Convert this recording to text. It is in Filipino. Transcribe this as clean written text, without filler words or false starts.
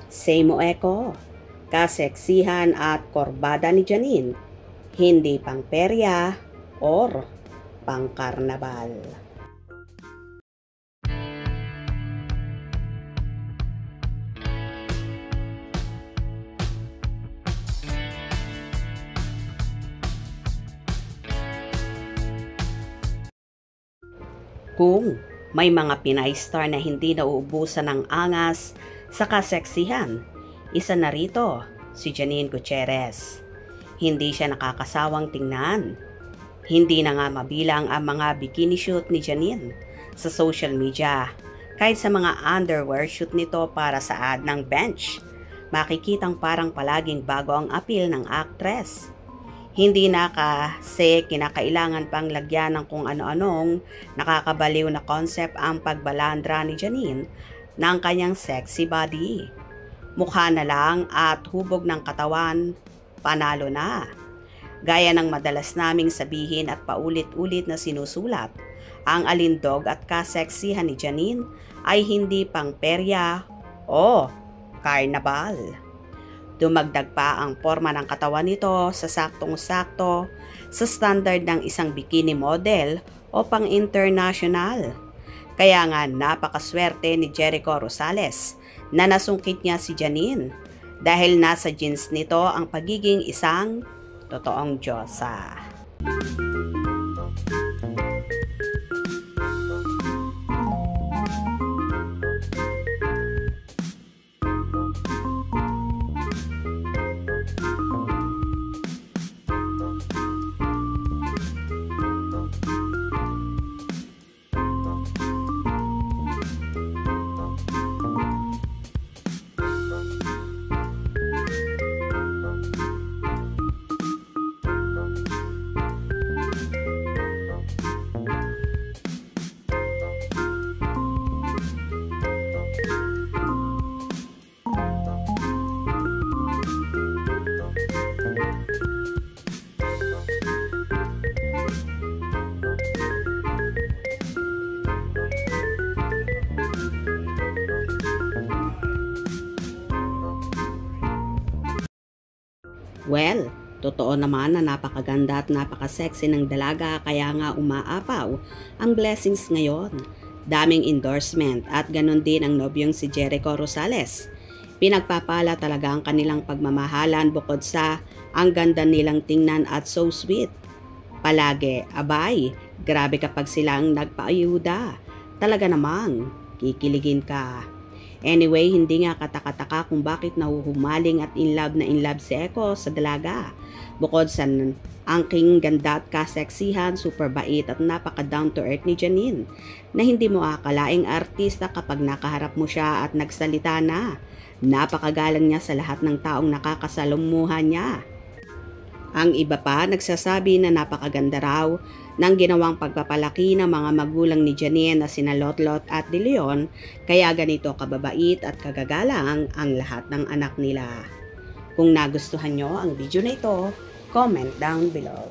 Same Eco, kaseksihan at korbada ni Janine, hindi pang perya or pang karnabal. Kung may mga Pinay star na hindi nauubusan ng angas sa kaseksihan, isa na rito si Janine Gutierrez. Hindi siya nakakasawang tingnan. Hindi na nga mabilang ang mga bikini shoot ni Janine sa social media. Kahit sa mga underwear shoot nito para sa ad ng Bench, makikitang parang palaging bago ang appeal ng actress. Hindi na kasi kinakailangan pang lagyan ng kung ano-anong nakakabaliw na concept ang pagbalandra ni Janine ng kanyang sexy body. Mukha na lang at hubog ng katawan, panalo na. Gaya ng madalas naming sabihin at paulit-ulit na sinusulat, ang alindog at kaseksihan ni Janine ay hindi pang perya o karnabal. Dumagdag pa ang forma ng katawan nito sa saktong-sakto sa standard ng isang bikini model o pang-international. Kaya nga napakaswerte ni Jericho Rosales na nasungkit niya si Janine dahil nasa jeans nito ang pagiging isang totoong diyosa. Well, totoo naman na napakaganda at napakasexy ng dalaga kaya nga umaapaw ang blessings ngayon. Daming endorsement at ganon din ang nobyong si Jericho Rosales. Pinagpapala talaga ang kanilang pagmamahalan bukod sa ang ganda nilang tingnan at so sweet. Palagi, abay, grabe kapag sila ang nagpaayuda. Talaga namang, kikiligin ka. Anyway, hindi nga kataka-taka kung bakit nahuhumaling at in love si Eco sa dalaga. Bukod sa angking ganda at kaseksihan, super bait at napaka down to earth ni Janine na hindi mo akalaing artista kapag nakaharap mo siya at nagsalita na. Napakagalang niya sa lahat ng taong nakakasalumuha niya. Ang iba pa nagsasabi na napakaganda raw ng ginawang pagpapalaki ng mga magulang ni Janine na sina Lotlot at De Leon, kaya ganito kababait at kagagalang ang lahat ng anak nila. Kung nagustuhan nyo ang video na ito, comment down below.